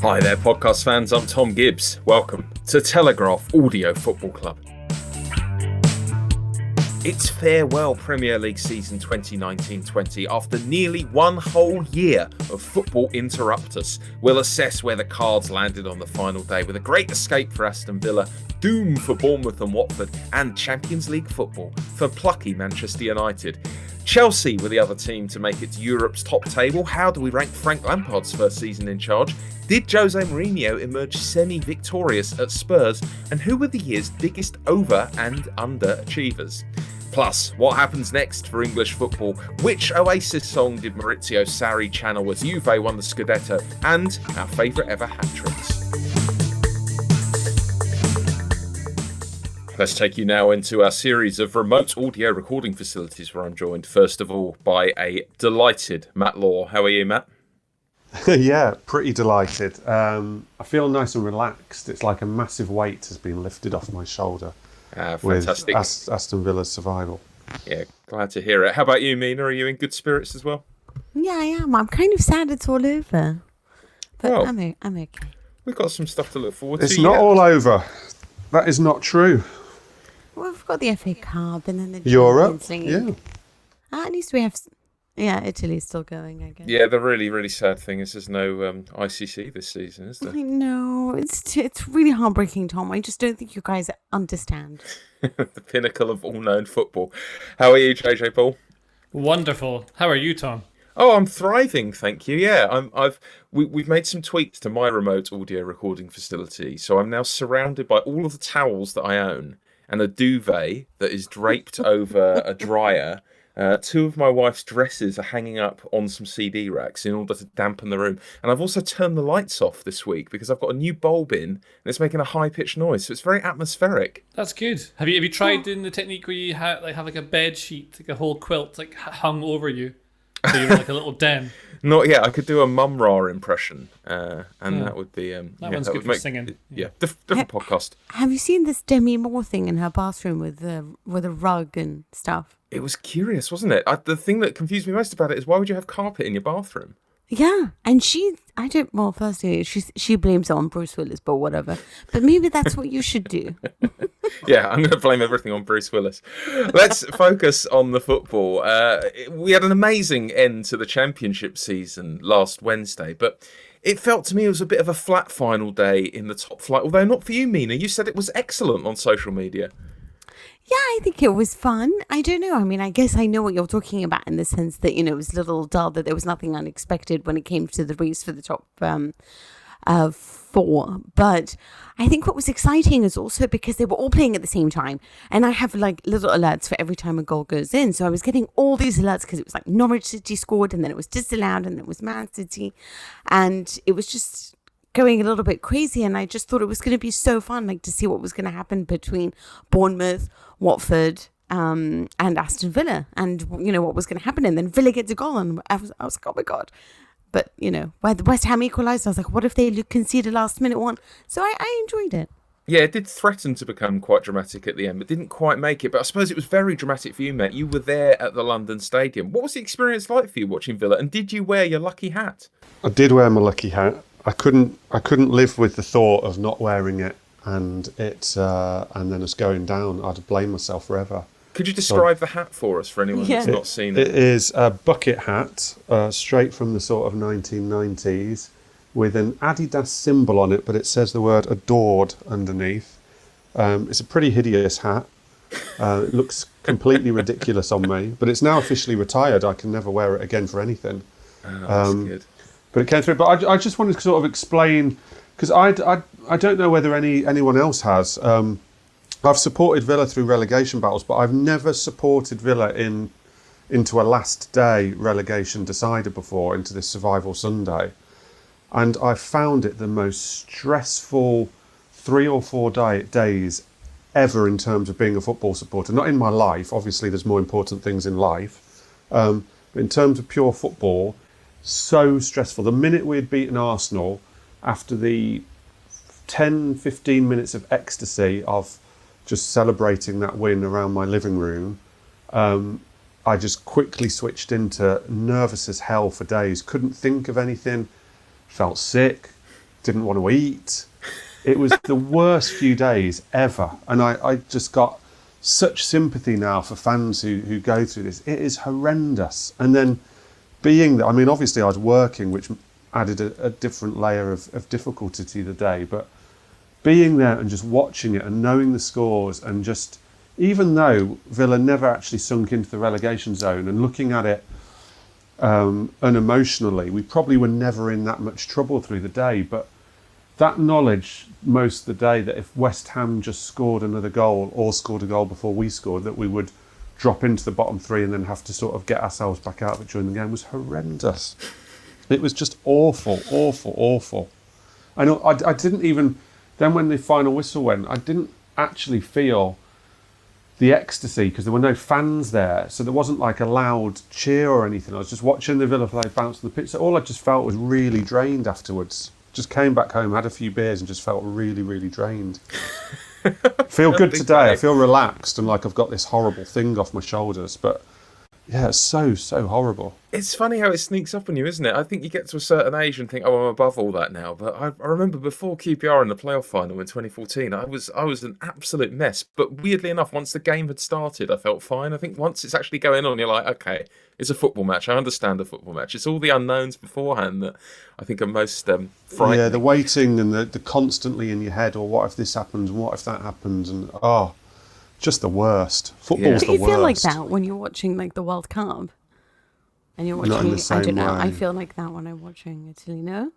Hi there, podcast fans. I'm Tom Gibbs. Welcome to Telegraph Audio Football Club. It's farewell Premier League season 2019-20. After nearly one whole year of football interruptus, we'll assess where the cards landed on the final day with a great escape for Aston Villa, doom for Bournemouth and Watford, and Champions League football for plucky Manchester United. Chelsea were the other team to make it to Europe's top table. How do we rank Frank Lampard's first season in charge? Did Jose Mourinho emerge semi-victorious at Spurs? And who were the year's biggest over- and underachievers? Plus, what happens next for English football? Which Oasis song did Maurizio Sarri channel as Juve won the Scudetto? And our favourite ever hat-tricks. Let's take you now into our series of remote audio recording facilities where I'm joined, first of all, by a delighted Matt Law. How are you, Matt? Yeah, pretty delighted. I feel nice and relaxed. It's like a massive weight has been lifted off my shoulder Fantastic. with Aston Villa's survival. Yeah, glad to hear it. How about you, Mina? Are you in good spirits as well? Yeah, I am. I'm kind of sad it's all over. But Well, I'm okay. We've got some stuff to look forward It's to. not all over. That is not true. Well, we've got the FA Cup and then the Europe, Champions League. yeah. At least we have... Yeah, Italy's still going, I guess. Yeah, the really, really sad thing is there's no ICC this season, is there? I know. It's really heartbreaking, Tom. I just don't think you guys understand. The pinnacle of all-known football. How are you, JJ Paul? Wonderful. How are you, Tom? Oh, I'm thriving, thank you. Yeah, we've made some tweaks to my remote audio recording facility, so I'm now surrounded by all of the towels that I own and a duvet that is draped over a dryer. Two of my wife's dresses are hanging up on some CD racks in order to dampen the room. And I've also turned the lights off this week because I've got a new bulb in and it's making a high-pitched noise. So it's very atmospheric. That's good. Have you tried doing the technique where you have like a bed sheet, like a whole quilt, like hung over you, so you're like a little den? Not yet. I could do a Mum-Ra impression, and that would be... That one's good for singing. Yeah, different podcast. Have you seen this Demi Moore thing in her bathroom with a rug and stuff? It was curious, wasn't it? The thing that confused me most about it is why would you have carpet in your bathroom? Yeah, and firstly, she blames it on Bruce Willis, but whatever. But maybe that's what you should do. Yeah, I'm going to blame everything on Bruce Willis. Let's focus on the football. We had an amazing end to the championship season last Wednesday, but it felt to me it was a bit of a flat final day in the top flight, although not for you, Mina. You said it was excellent on social media. Yeah, I think it was fun. I don't know. I mean, I guess I know what you're talking about in the sense that, it was a little dull, that there was nothing unexpected when it came to the race for the top four. But I think what was exciting is also because they were all playing at the same time. And I have like little alerts for every time a goal goes in. So I was getting all these alerts because it was like Norwich City scored and then it was disallowed and then it was Man City. And it was just going a little bit crazy, and I just thought it was going to be so fun, like to see what was going to happen between Bournemouth, Watford, and Aston Villa, and what was going to happen. And then Villa gets a goal, and I was like, oh my god! But where the West Ham equalised, I was like, what if they concede a last minute one? So I enjoyed it. Yeah, it did threaten to become quite dramatic at the end, but didn't quite make it. But I suppose it was very dramatic for you, mate. You were there at the London Stadium. What was the experience like for you watching Villa? And did you wear your lucky hat? I did wear my lucky hat. I couldn't live with the thought of not wearing it and then us going down. I'd blame myself forever. Could you describe the hat for us, for anyone who's not seen it? It is a bucket hat, straight from the sort of 1990s, with an Adidas symbol on it, but it says the word adored underneath. It's a pretty hideous hat. It looks completely ridiculous on me, but it's now officially retired. I can never wear it again for anything. Oh, that's good. But it came through. But I just wanted to sort of explain, because I don't know whether anyone else has. I've supported Villa through relegation battles, but I've never supported Villa into a last day relegation decider before, into this Survival Sunday. And I found it the most stressful 3 or 4 days ever in terms of being a football supporter. Not in my life, obviously there's more important things in life. But in terms of pure football, so stressful. The minute we had beaten Arsenal, after the 10-15 minutes of ecstasy of just celebrating that win around my living room, I just quickly switched into nervous as hell for days. Couldn't think of anything, felt sick, didn't want to eat. It was the worst few days ever. And I just got such sympathy now for fans who go through this. It is horrendous. And then being there, I mean, obviously I was working, which added a different layer of difficulty to the day, but being there and just watching it and knowing the scores, and just, even though Villa never actually sunk into the relegation zone, and looking at it unemotionally, we probably were never in that much trouble through the day, but that knowledge most of the day that if West Ham just scored another goal or scored a goal before we scored, that we would drop into the bottom three and then have to sort of get ourselves back out of it during the game was horrendous. It was just awful, awful, awful. I didn't even, then when the final whistle went, I didn't actually feel the ecstasy because there were no fans there. So there wasn't like a loud cheer or anything. I was just watching the Villa play bounce on the pitch. So all I just felt was really drained afterwards. Just came back home, had a few beers and just felt really, really drained. Feel good today. I feel relaxed and like I've got this horrible thing off my shoulders. But yeah, it's so horrible. It's funny how it sneaks up on you, isn't it? I think you get to a certain age and think, oh, I'm above all that now. But I remember before QPR in the playoff final in 2014, I was an absolute mess. But weirdly enough, once the game had started, I felt fine. I think once it's actually going on, you're like, okay, it's a football match. I understand a football match. It's all the unknowns beforehand that I think are most frightening. Yeah, the waiting and the constantly in your head, or what if this happens and what if that happens, and just the worst. Football's the worst. Do you feel like that when you're watching like the World Cup? And you're watching, Not in the same I don't know, way. I feel like that when I'm watching Italy, no?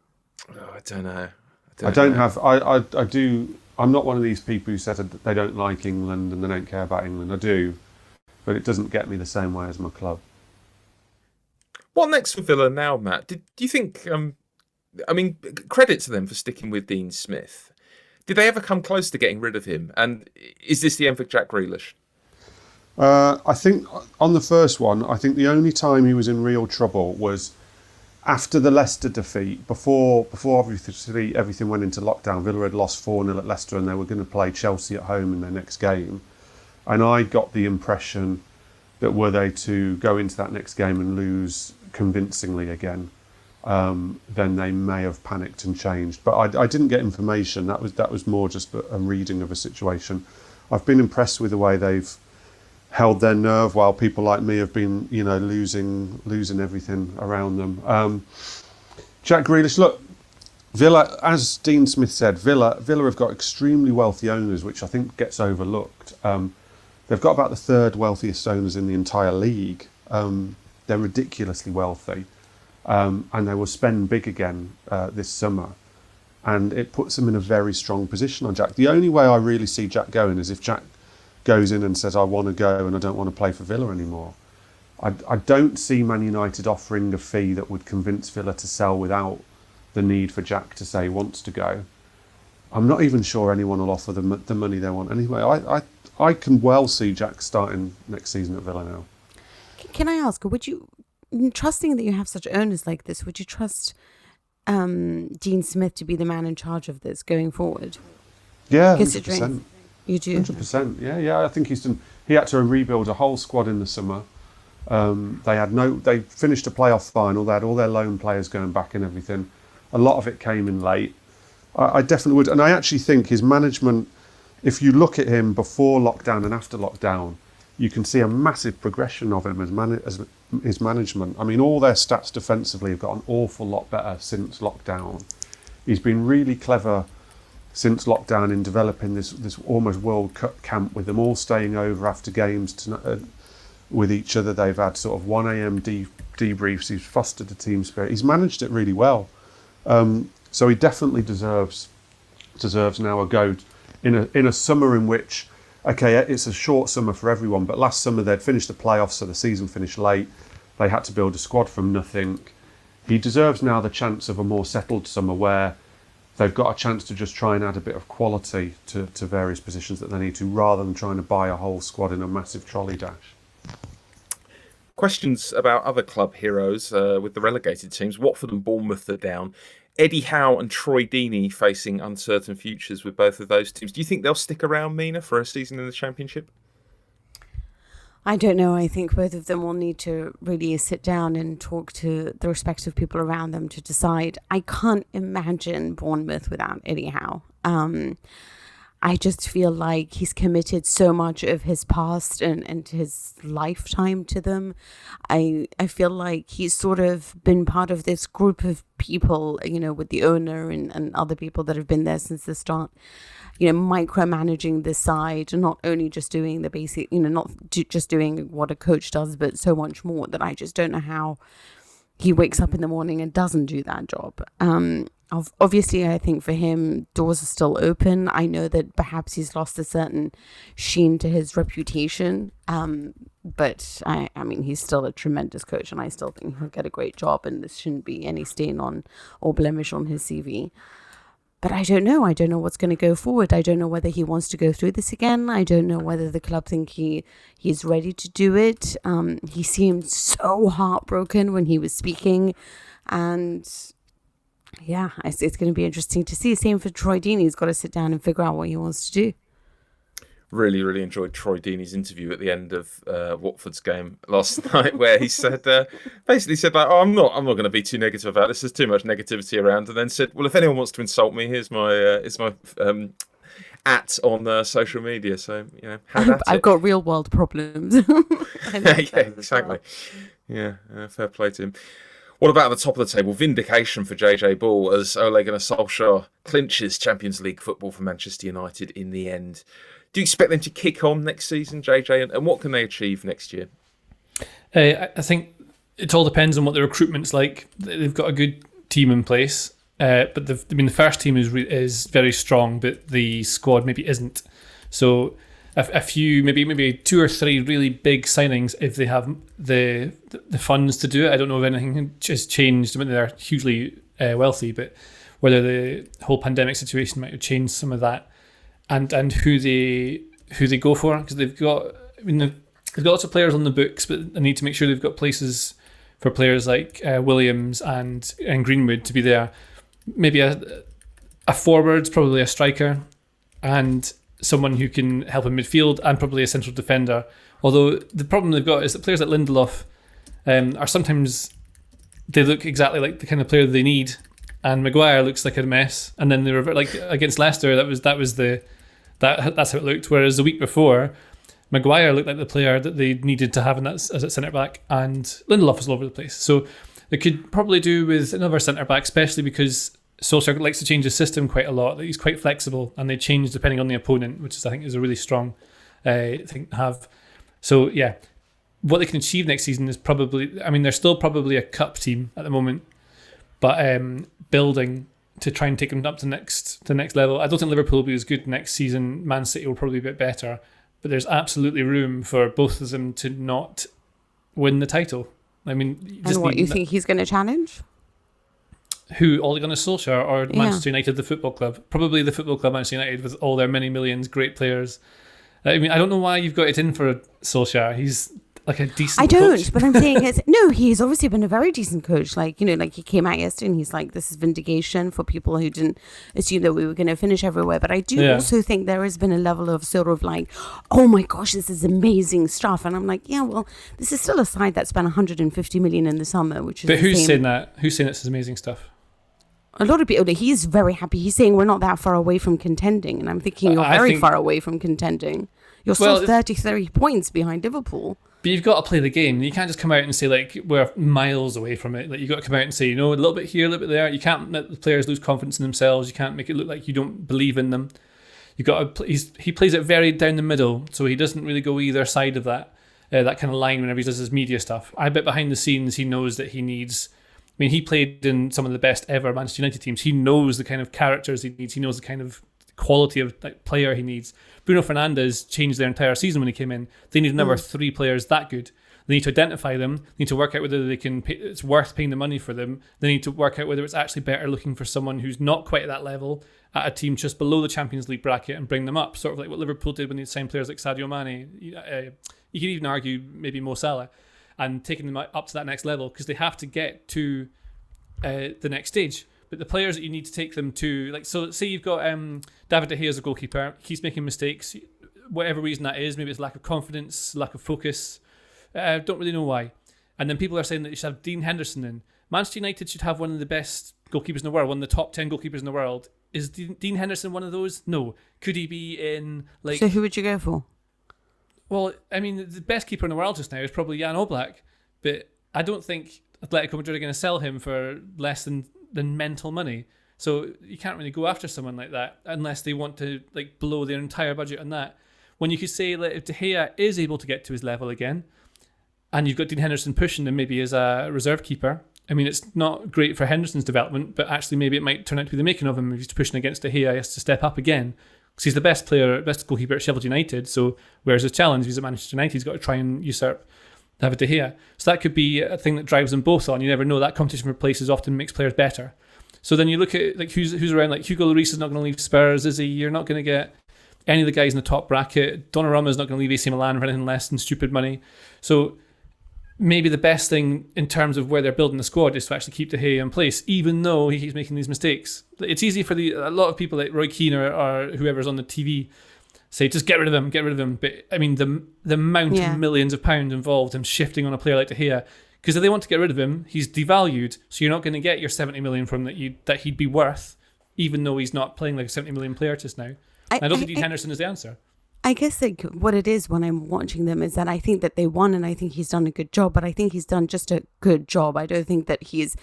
Oh, I don't know. I'm not one of these people who said that they don't like England and they don't care about England. I do, but it doesn't get me the same way as my club. What next for Villa now, Matt? Do you think, I mean, credit to them for sticking with Dean Smith. Did they ever come close to getting rid of him? And is this the end for Jack Grealish? I think on the first one, I think the only time he was in real trouble was after the Leicester defeat. Before obviously everything went into lockdown, Villa had lost 4-0 at Leicester and they were going to play Chelsea at home in their next game. And I got the impression that were they to go into that next game and lose convincingly again, then they may have panicked and changed. But I didn't get information. That was more just a reading of a situation. I've been impressed with the way they've held their nerve while people like me have been, losing everything around them. Jack Grealish, look, Villa, as Dean Smith said, Villa have got extremely wealthy owners, which I think gets overlooked. They've got about the third wealthiest owners in the entire league. They're ridiculously wealthy, and they will spend big again this summer. And it puts them in a very strong position on Jack. The only way I really see Jack going is if Jack goes in and says, I want to go and I don't want to play for Villa anymore. I don't see Man United offering a fee that would convince Villa to sell without the need for Jack to say he wants to go. I'm not even sure anyone will offer them the money they want anyway. I can well see Jack starting next season at Villa now. Can I ask, would you, trusting that you have such owners like this, would you trust Dean Smith to be the man in charge of this going forward? Yeah, considering 100%. You do? 100%. Yeah. I think he had to rebuild a whole squad in the summer. They finished a playoff final. They had all their loan players going back and everything. A lot of it came in late. I definitely would. And I actually think his management, if you look at him before lockdown and after lockdown, you can see a massive progression of him as his management. I mean, all their stats defensively have got an awful lot better since lockdown. He's been really clever since lockdown in developing this almost World Cup camp with them all staying over after games with each other. They've had sort of 1 a.m. debriefs. He's fostered the team spirit. He's managed it really well. So he definitely deserves now a go in a summer in which, okay, it's a short summer for everyone, but last summer they'd finished the playoffs, so the season finished late. They had to build a squad from nothing. He deserves now the chance of a more settled summer where they've got a chance to just try and add a bit of quality to various positions that they need to, rather than trying to buy a whole squad in a massive trolley dash. Questions about other club heroes with the relegated teams. Watford and Bournemouth are down. Eddie Howe and Troy Deeney facing uncertain futures with both of those teams. Do you think they'll stick around, Mina, for a season in the Championship? I don't know. I think both of them will need to really sit down and talk to the respective people around them to decide. I can't imagine Bournemouth without Eddie Howe. I just feel like he's committed so much of his past and his lifetime to them. I feel like he's sort of been part of this group of people, with the owner and other people that have been there since the start, micromanaging this side, and not only just doing the basic, not just doing what a coach does, but so much more that I just don't know how he wakes up in the morning and doesn't do that job. Obviously, I think for him, doors are still open. I know that perhaps he's lost a certain sheen to his reputation, but I mean, he's still a tremendous coach, and I still think he'll get a great job, and this shouldn't be any stain on or blemish on his CV. But I don't know. I don't know what's going to go forward. I don't know whether he wants to go through this again. I don't know whether the club think he's ready to do it. He seemed so heartbroken when he was speaking, and yeah, it's going to be interesting to see. Same for Troy Deeney. He's got to sit down and figure out what he wants to do. Really, really enjoyed Troy Deeney's interview at the end of Watford's game last night, where he said, basically said, like, I'm not going to be too negative about this. There's too much negativity around, and then said, well, if anyone wants to insult me, here's my at on social media. So I've got real world problems. Yeah, exactly. Yeah, fair play to him. What about at the top of the table? Vindication for JJ Ball as Ole and Solskjaer clinches Champions League football for Manchester United in the end. Do you expect them to kick on next season, JJ? And what can they achieve next year? I think it all depends on what the recruitment's like. They've got a good team in place, but the first team is very strong, but the squad maybe isn't. So a few, maybe 2 or 3 really big signings if they have the funds to do it. I don't know if anything has changed. I mean, they're hugely wealthy, but whether the whole pandemic situation might have changed some of that, and who they go for, because they've got lots of players on the books, but they need to make sure they've got places for players like Williams and Greenwood to be there. Maybe a forward, probably a striker, and someone who can help in midfield, and probably a central defender. Although the problem they've got is that players like Lindelof are sometimes, they look exactly like the kind of player they need, and Maguire looks like a mess. And then they revert, like against Leicester, that's how it looked. Whereas the week before, Maguire looked like the player that they needed to have in that as a centre back, and Lindelof was all over the place. So they could probably do with another centre back, especially because Solskjaer likes to change his system quite a lot. He's quite flexible, and they change depending on the opponent, which I think is a really strong thing to have. So yeah, what they can achieve next season is probably, I mean, they're still probably a cup team at the moment, but building to try and take them up to the next level. I don't think Liverpool will be as good next season. Man City will probably be a bit better, but there's absolutely room for both of them to not win the title. I mean, and what, you think he's going to challenge? Who, Ole Gunnar Solskjaer or Manchester United, the football club? Probably the football club, Manchester United, with all their many millions, great players. I mean, I don't know why you've got it in for Solskjaer. He's like a decent coach. I don't, but I'm saying he's obviously been a very decent coach. Like he came out yesterday and he's like, this is vindication for people who didn't assume that we were going to finish everywhere. But I do also think there has been a level of sort of like, oh my gosh, this is amazing stuff. And I'm like, yeah, well, this is still a side that spent 150 million in the summer, which is But who's saying that? Who's saying it's amazing stuff? A lot of people, he's very happy. He's saying we're not that far away from contending. And I'm thinking you're very far away from contending. You're still 33 points behind Liverpool. But you've got to play the game. You can't just come out and say, like, we're miles away from it. Like, you've got to come out and say, a little bit here, a little bit there. You can't let the players lose confidence in themselves. You can't make it look like you don't believe in them. You've got to, he plays it very down the middle, so he doesn't really go either side of that kind of line whenever he does his media stuff. I bet behind the scenes he knows that he needs... I mean, he played in some of the best ever Manchester United teams. He knows the kind of characters he needs. He knows the kind of quality of player he needs. Bruno Fernandes changed their entire season when he came in. They need another 3 players that good. They need to identify them. They need to work out whether they can it's worth paying the money for them. They need to work out whether it's actually better looking for someone who's not quite at that level at a team just below the Champions League bracket and bring them up. Sort of like what Liverpool did when they signed players like Sadio Mane. You could even argue maybe Mo Salah, and taking them up to that next level, because they have to get to the next stage. But the players that you need to take them to, like, so say you've got David De Gea as a goalkeeper, he's making mistakes. whatever reason that is. Maybe it's lack of confidence, lack of focus. Don't really know why. And then people are saying that you should have Dean Henderson in. Manchester United should have one of the best goalkeepers in the world, one of the top 10 goalkeepers in the world. Is Dean Henderson one of those? No. Could he be in like? So who would you go for? Well, I mean, the best keeper in the world just now is probably Jan Oblak, but I don't think Atletico Madrid are going to sell him for less than mental money. So you can't really go after someone like that unless they want to like blow their entire budget on that. When you could say that if De Gea is able to get to his level again, and you've got Dean Henderson pushing him maybe as a reserve keeper, I mean, it's not great for Henderson's development, but actually maybe it might turn out to be the making of him if he's pushing against De Gea. He has to step up again. Because he's the best goalkeeper at Sheffield United. So whereas his challenge, if he's at Manchester United, he's got to try and usurp David De Gea. So that could be a thing that drives them both on. You never know. That competition for places often makes players better. So then you look at like who's around. Like Hugo Lloris is not going to leave Spurs, is he? You're not going to get any of the guys in the top bracket. Donnarumma is not going to leave AC Milan for anything less than stupid money. So maybe the best thing in terms of where they're building the squad is to actually keep De Gea in place, even though he keeps making these mistakes. It's easy for a lot of people like Roy Keane or whoever's on the TV say, just get rid of him. But I mean, the amount of millions of pounds involved in shifting on a player like De Gea, because if they want to get rid of him, he's devalued, so you're not going to get your 70 million from that he'd be worth, even though he's not playing like a 70 million player just now. I don't think Dean Henderson is the answer. I guess like what it is when I'm watching them is that I think that they won and I think he's done a good job, but I think he's done just a good job. I don't think that he's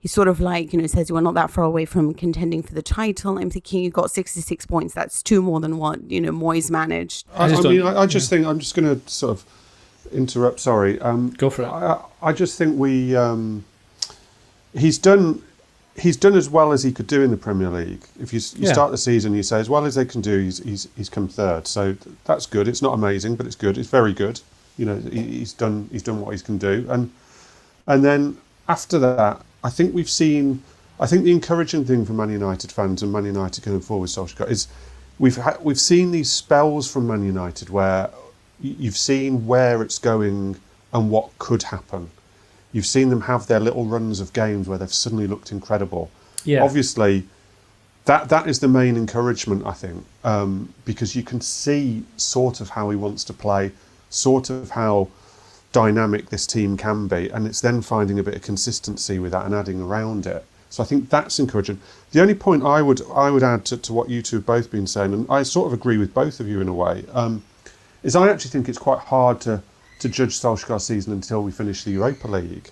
sort of like, says you are not that far away from contending for the title. I'm thinking you got 66 points. That's 2 more than what, Moyes managed. I just think, I'm just going to sort of interrupt, sorry. Go for it. I just think he's done as well as he could do in the Premier League. If you start the season, you say as well as they can do, he's come third. So that's good. It's not amazing, but it's good. It's very good. He's done what he can do, and then after that, I think the encouraging thing for Man United fans and Man United going forward with Solskjaer is we've seen these spells from Man United where you've seen where it's going and what could happen. You've seen them have their little runs of games where they've suddenly looked incredible. Yeah. Obviously, that is the main encouragement, I think, because you can see sort of how he wants to play, sort of how dynamic this team can be, and it's then finding a bit of consistency with that and adding around it. So I think that's encouraging. The only point I would add to what you two have both been saying, and I sort of agree with both of you in a way, is I actually think it's quite hard to judge Solskjaer's season until we finish the Europa League.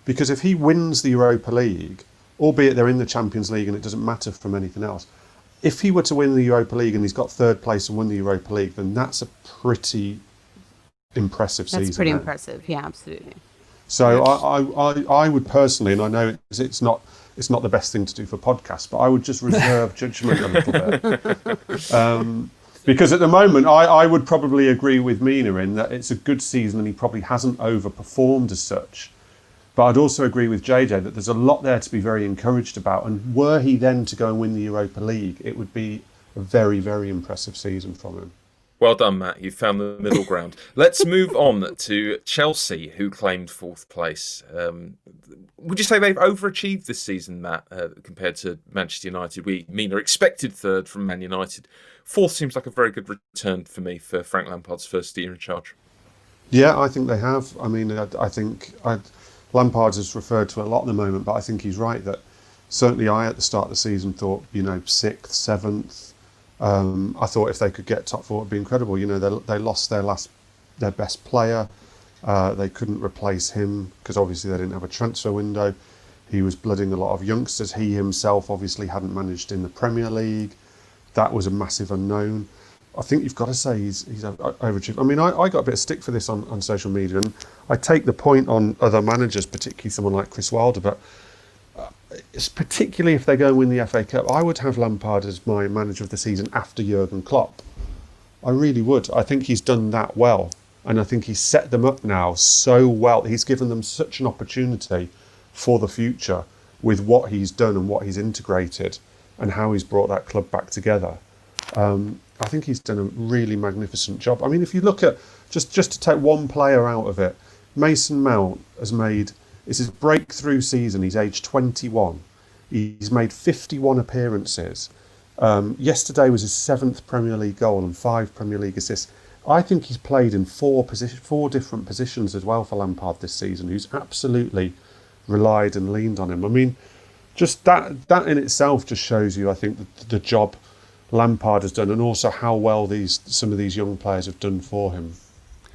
Because if he wins the Europa League, albeit they're in the Champions League and it doesn't matter from anything else, if he were to win the Europa League and he's got third place and win the Europa League, then that's a pretty impressive season. That's pretty impressive, yeah, absolutely. So I would personally, and I know it's not the best thing to do for podcasts, but I would just reserve judgment a little bit. Because at the moment, I would probably agree with Mina in that it's a good season and he probably hasn't overperformed as such. But I'd also agree with JJ that there's a lot there to be very encouraged about. And were he then to go and win the Europa League, it would be a very, very impressive season from him. Well done, Matt. You found the middle ground. Let's move on to Chelsea, who claimed 4th place. Would you say they've overachieved this season, Matt, compared to Manchester United? Mina expected 3rd from Man United. 4th seems like a very good return for me for Frank Lampard's first year in charge. Yeah, I think they have. I mean, I think Lampard is referred to a lot at the moment, but I think he's right that certainly I, at the start of the season, thought, 6th, 7th. I thought if they could get top 4, it would be incredible. They lost their best player. They couldn't replace him because obviously they didn't have a transfer window. He was blooding a lot of youngsters. He himself obviously hadn't managed in the Premier League. That was a massive unknown. I think you've got to say he's overachieved. I mean, I got a bit of stick for this on social media, and I take the point on other managers, particularly someone like Chris Wilder, but it's particularly if they go and win the FA Cup, I would have Lampard as my manager of the season after Jurgen Klopp. I really would. I think he's done that well, and I think he's set them up now so well. He's given them such an opportunity for the future with what he's done and what he's integrated and how he's brought that club back together. I think he's done a really magnificent job. I mean, if you look at, just to take one player out of it, Mason Mount has made, it's his breakthrough season. He's aged 21. He's made 51 appearances. Yesterday was his 7th Premier League goal and 5 Premier League assists. I think he's played in 4 different positions as well for Lampard this season, who's absolutely relied and leaned on him. I mean, just that in itself just shows you, I think, the job Lampard has done, and also how well some of these young players have done for him.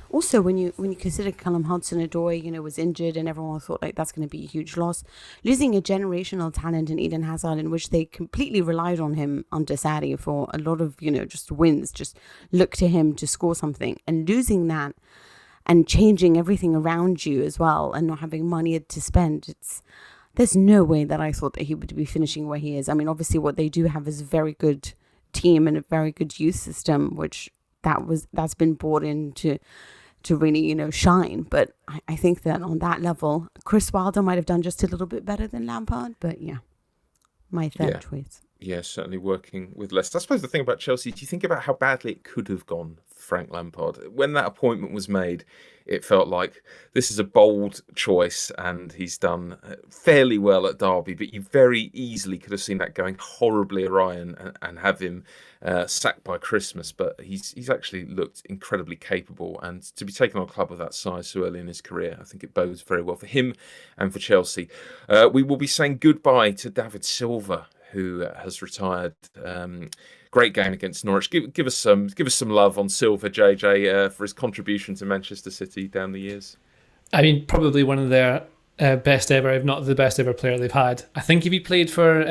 Also, when you consider Callum Hudson-Odoi, was injured and everyone thought like that's going to be a huge loss, losing a generational talent in Eden Hazard, in which they completely relied on him under Sarri for a lot of just wins, just look to him to score something, and losing that and changing everything around you as well, and not having money to spend, there's no way that I thought that he would be finishing where he is. I mean, obviously, what they do have is a very good team and a very good youth system, which that's been brought in to really, shine. But I think that on that level, Chris Wilder might have done just a little bit better than Lampard. But yeah, my third choice. Yeah, certainly working with Leicester. I suppose the thing about Chelsea, do you think about how badly it could have gone for Frank Lampard? When that appointment was made, it felt like this is a bold choice, and he's done fairly well at Derby, but you very easily could have seen that going horribly awry and have him sacked by Christmas. But he's actually looked incredibly capable, and to be taking on a club of that size so early in his career, I think it bodes very well for him and for Chelsea. We will be saying goodbye to David Silva, who has retired. Great game against Norwich. Give us some love on Silva, JJ, for his contribution to Manchester City down the years. I mean, probably one of their best ever, if not the best ever player they've had. I think if he played for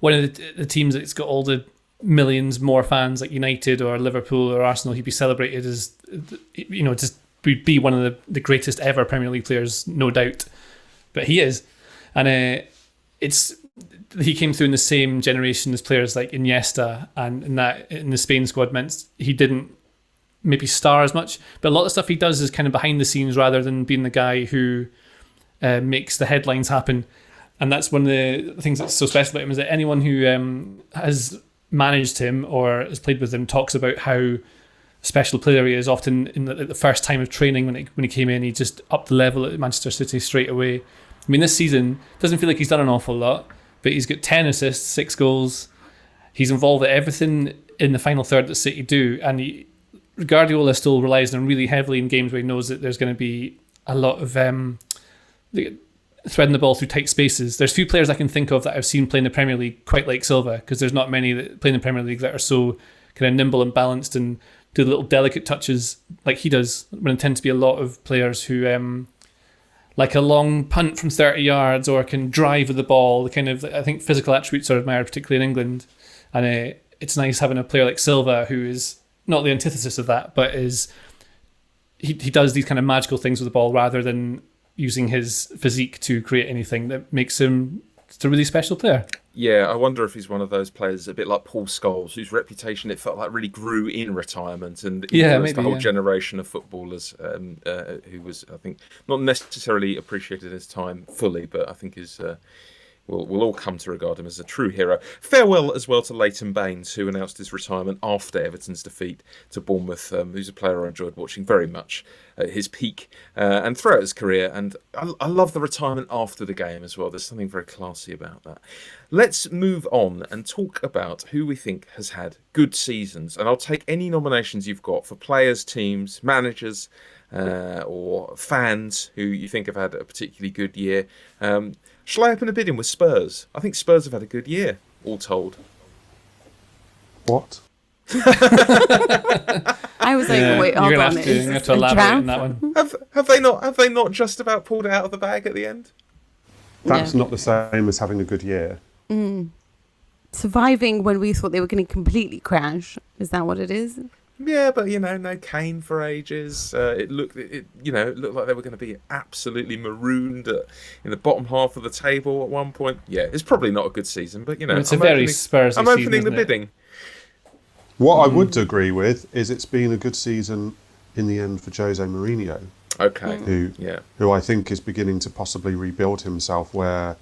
one of the teams that's got all the millions more fans, like United or Liverpool or Arsenal, he'd be celebrated as, just be one of the greatest ever Premier League players, no doubt. But he is, and he came through in the same generation as players like Iniesta, and in the Spain squad meant he didn't maybe star as much, but a lot of stuff he does is kind of behind the scenes rather than being the guy who makes the headlines happen. And that's one of the things that's so special about him, is that anyone who has managed him or has played with him talks about how special player he is. Often in the first time of training when he came in, he just upped the level at Manchester City straight away. I mean, this season doesn't feel like he's done an awful lot, but he's got 10 assists, 6 goals. He's involved at everything in the final third that City do, and Guardiola still relies on him really heavily in games where he knows that there's going to be a lot of threading the ball through tight spaces. There's few players I can think of that I've seen play in the Premier League quite like Silva, because there's not many that play in the Premier League that are so kind of nimble and balanced and do the little delicate touches like he does, when it tends to be a lot of players who like a long punt from 30 yards or can drive with the ball. The kind of, I think, physical attributes are admired, particularly in England. And it's nice having a player like Silva who is not the antithesis of that, but he does these kind of magical things with the ball rather than using his physique to create anything that makes him a really special player. Yeah, I wonder if he's one of those players, a bit like Paul Scholes, whose reputation, it felt like, really grew in retirement and influenced the whole generation of footballers who was, I think, not necessarily appreciated his time fully, but I think is... We'll all come to regard him as a true hero. Farewell as well to Leighton Baines, who announced his retirement after Everton's defeat to Bournemouth, who's a player I enjoyed watching very much at his peak and throughout his career. And I love the retirement after the game as well. There's something very classy about that. Let's move on and talk about who we think has had good seasons. And I'll take any nominations you've got for players, teams, managers, or fans who you think have had a particularly good year. Shall I open a bid in with Spurs? I think Spurs have had a good year, all told. What? I was like, wait, hold on. You have to elaborate on that one. Have they not just about pulled it out of the bag at the end? That's not the same as having a good year. Surviving when we thought they were going to completely crash. Is that what it is? Yeah, but no Kane for ages. It looked like they were going to be absolutely marooned in the bottom half of the table at one point. Yeah, it's probably not a good season, but it's a very Spurs. I'm opening the bidding. What I would agree with is it's been a good season in the end for Jose Mourinho. Okay. Who I think is beginning to possibly rebuild himself. When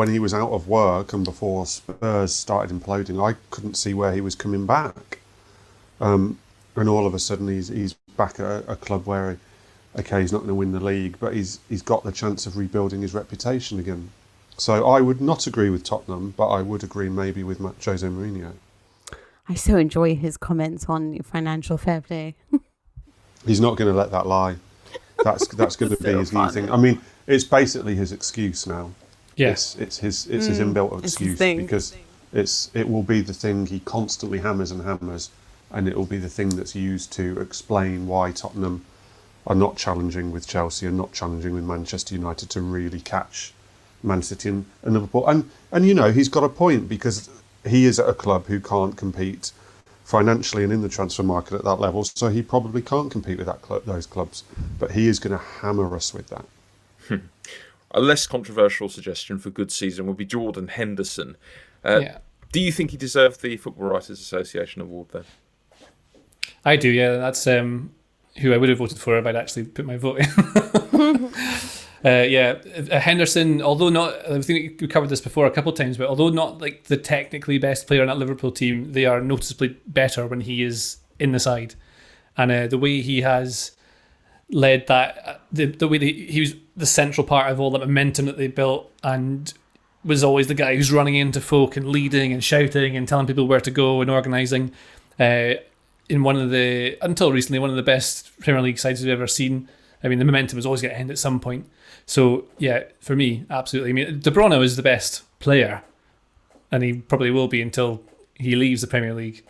he was out of work and before Spurs started imploding, I couldn't see where he was coming back. And all of a sudden he's back at a club where, okay, he's not going to win the league, but he's got the chance of rebuilding his reputation again. So I would not agree with Tottenham, but I would agree maybe with Jose Mourinho. I so enjoy his comments on financial fair play. He's not going to let that lie. That's going to be his new thing. I mean, it's basically his excuse now. Yes, it's his inbuilt excuse because it will be the thing he constantly hammers and hammers, and it will be the thing that's used to explain why Tottenham are not challenging with Chelsea and not challenging with Manchester United to really catch Man City and Liverpool. And you know, he's got a point because he is at a club who can't compete financially and in the transfer market at that level, so he probably can't compete with those clubs. But he is going to hammer us with that. A less controversial suggestion for good season would be Jordan Henderson. Do you think he deserved the Football Writers Association award then? I do, yeah. That's who I would have voted for if I'd actually put my vote in. Henderson, although not, I think we covered this before a couple of times, but although not like the technically best player in that Liverpool team, they are noticeably better when he is in the side. And the way he has led that, the way that he was the central part of all the momentum that they built and was always the guy who's running into folk and leading and shouting and telling people where to go and organising. In one of the, until recently, one of the best Premier League sides we've ever seen. I mean, the momentum is always going to end at some point. So, yeah, for me, absolutely. I mean, De Bruyne is the best player, and he probably will be until he leaves the Premier League.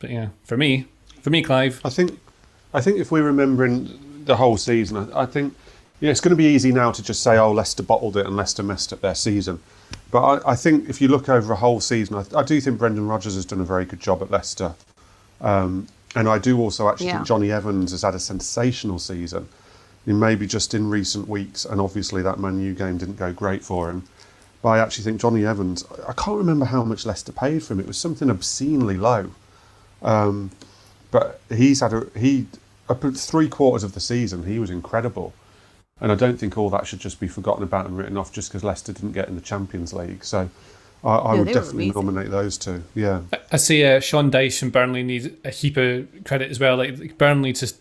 But yeah, for me, Clive. I think if we're remembering the whole season, I think it's going to be easy now to just say, oh, Leicester bottled it and Leicester messed up their season. But I think if you look over a whole season, I do think Brendan Rodgers has done a very good job at Leicester. And I do also actually think Johnny Evans has had a sensational season. Maybe just in recent weeks, and obviously that Man U game didn't go great for him. But I actually think Johnny Evans, I can't remember how much Leicester paid for him. It was something obscenely low. But he's had up to 3/4 of the season, he was incredible. And I don't think all that should just be forgotten about and written off just because Leicester didn't get in the Champions League. So I would definitely nominate those two. Yeah, I see Sean Dyche and Burnley need a heap of credit as well. Like Burnley to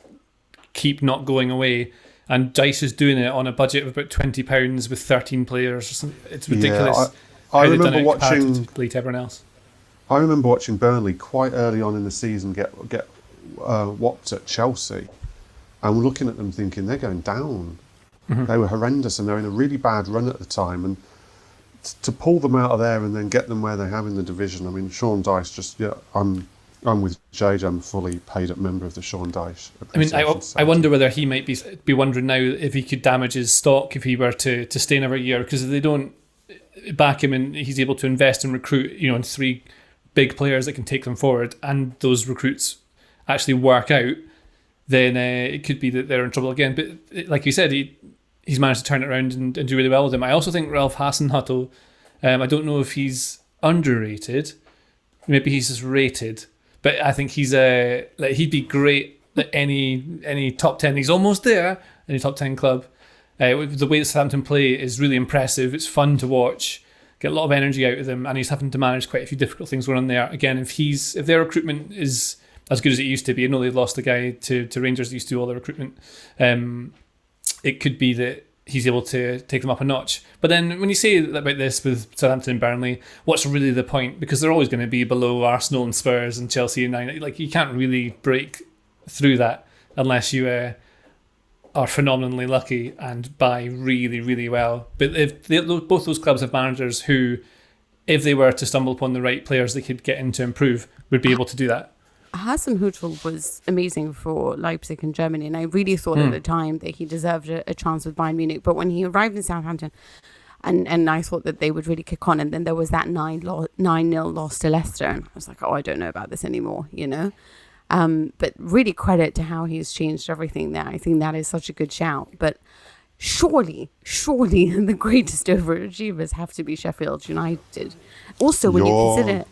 keep not going away, and Dyche is doing it on a budget of about £20 with 13 players or something. It's ridiculous. Yeah, I remember watching everyone else. I remember watching Burnley quite early on in the season get whopped at Chelsea, and we're looking at them thinking they're going down. Mm-hmm. They were horrendous, and they're in a really bad run at the time. And to pull them out of there and then get them where they have in the division, I mean, Sean Dyche I'm with JJ. I'm a fully paid-up member of the Sean Dyche. I mean, I wonder whether he might be wondering now if he could damage his stock if he were to stay another year, because if they don't back him and he's able to invest and recruit, in 3 big players that can take them forward, and those recruits actually work out, then it could be that they're in trouble again. But like you said, he's managed to turn it around and do really well with him. I also think Ralph Hasenhüttl, I don't know if he's underrated, maybe he's just rated. But I think he's he'd be great at any top 10. He's almost there, any top 10 club. The way that Southampton play is really impressive. It's fun to watch. Get a lot of energy out of them, and he's having to manage quite a few difficult things going on there. Again, if their recruitment is as good as it used to be, I know they've lost a guy to Rangers that used to do all the recruitment. It could be that he's able to take them up a notch. But then when you say about this with Southampton and Burnley, what's really the point? Because they're always going to be below Arsenal and Spurs and Chelsea and United. Like, you can't really break through that unless you are phenomenally lucky and buy really, really well. But if both those clubs have managers who, if they were to stumble upon the right players they could get in to improve, would be able to do that. Hasenhüttl was amazing for Leipzig and Germany, and I really thought at the time that he deserved a chance with Bayern Munich. But when he arrived in Southampton, and I thought that they would really kick on, and then there was that 9-0 loss to Leicester, and I was like, I don't know about this anymore, But really credit to how he's changed everything there. I think that is such a good shout. But surely the greatest overachievers have to be Sheffield United. Also, when you consider...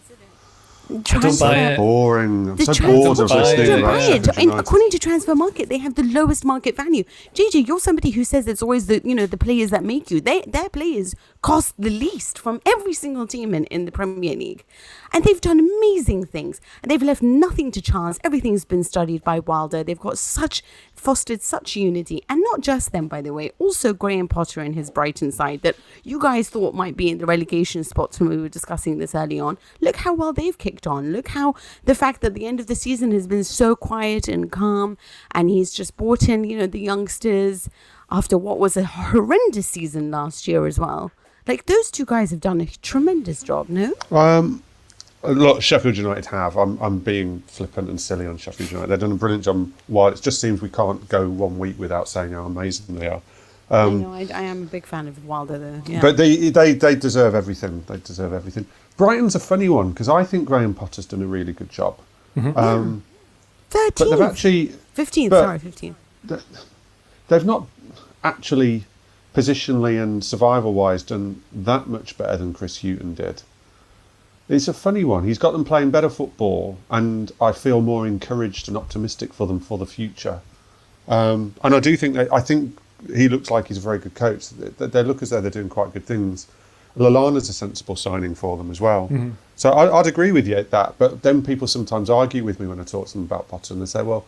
Transfer. buy it. Boring. I'm The so bored of transfer listening market, about right? Sheffield And United. according to Transfer Market, they have the lowest market value. Gigi, you're somebody who says it's always the players that make you. Their players cost the least from every single team in the Premier League, and they've done amazing things. And they've left nothing to chance. Everything's been studied by Wilder. They've got fostered such unity, and not just them, by the way. Also, Graham Potter and his Brighton side that you guys thought might be in the relegation spots when we were discussing this early on. Look how well they've kicked on. Look how the fact that the end of the season has been so quiet and calm, and he's just brought in, the youngsters after what was a horrendous season last year as well. Like, those two guys have done a tremendous job, no? A lot Sheffield United have. I'm being flippant and silly on Sheffield United. They've done a brilliant job. While it just seems we can't go 1 week without saying how amazing they are. I know, I am a big fan of Wilder, though. Yeah. But they deserve everything. They deserve everything. Brighton's a funny one because I think Graham Potter's done a really good job. 13th. But they've actually 15th, but- sorry, 15th. they've not actually positionally and survival-wise done that much better than Chris Hughton did. It's a funny one. He's got them playing better football, and I feel more encouraged and optimistic for them for the future. And I do think I think he looks like he's a very good coach. They look as though they're doing quite good things. Lallana's a sensible signing for them as well. Mm-hmm. So I'd agree with you at that. But then people sometimes argue with me when I talk to them about Potter, and they say, well,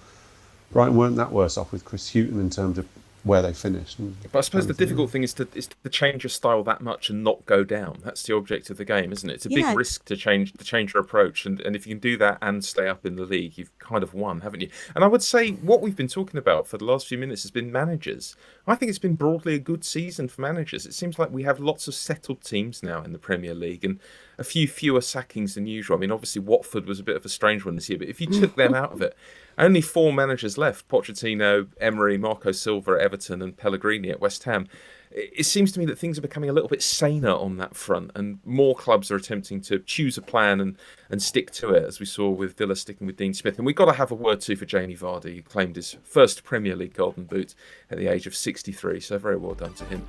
Brighton weren't that worse off with Chris Hughton in terms of where they finished. But I suppose the difficult thing is to change your style that much and not go down. That's the object of the game, isn't it? It's a big risk to change your approach, and if you can do that and stay up in the league, you've kind of won, haven't you? And I would say what we've been talking about for the last few minutes has been managers. I think it's been broadly a good season for managers. It seems like we have lots of settled teams now in the Premier League and a few fewer sackings than usual. I mean, obviously Watford was a bit of a strange one this year, but if you took them out of it, only 4 managers left: Pochettino, Emery, Marco Silva at Everton, and Pellegrini at West Ham. It seems to me that things are becoming a little bit saner on that front, and more clubs are attempting to choose a plan and stick to it, as we saw with Villa sticking with Dean Smith. And we've got to have a word too for Jamie Vardy, who claimed his first Premier League Golden Boot at the age of 63, so very well done to him.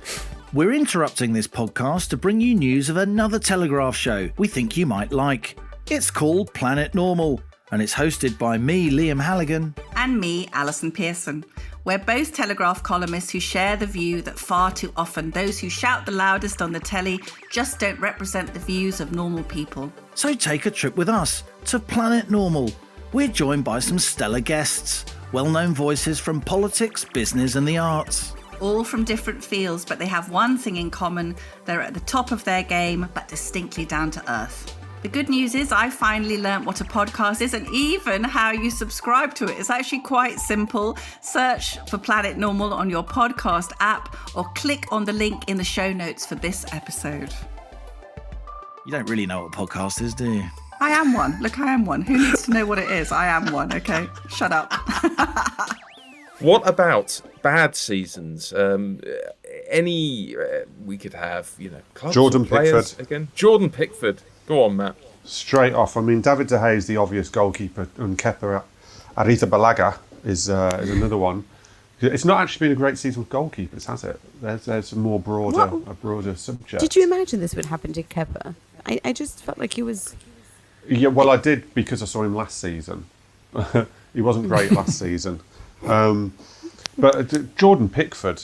We're interrupting this podcast to bring you news of another Telegraph show we think you might like. It's called Planet Normal, and it's hosted by me, Liam Halligan. And me, Alison Pearson. We're both Telegraph columnists who share the view that far too often those who shout the loudest on the telly just don't represent the views of normal people. So take a trip with us to Planet Normal. We're joined by some stellar guests, well-known voices from politics, business and the arts. All from different fields, but they have one thing in common: they're at the top of their game, but distinctly down to earth. The good news is I finally learnt what a podcast is and even how you subscribe to it. It's actually quite simple. Search for Planet Normal on your podcast app or click on the link in the show notes for this episode. You don't really know what a podcast is, do you? I am one. Look, I am one. Who needs to know what it is? I am one, okay? Shut up. What about bad seasons? We could have, clubs Jordan or players Pickford. again. Jordan Pickford. Go on, Matt. Straight off. I mean, David De Gea is the obvious goalkeeper, and Kepa Arrizabalaga is another one. It's not actually been a great season with goalkeepers, has it? There's a broader subject. Did you imagine this would happen to Kepa? I just felt like he was... Yeah, well, I did because I saw him last season. He wasn't great last season. But Jordan Pickford,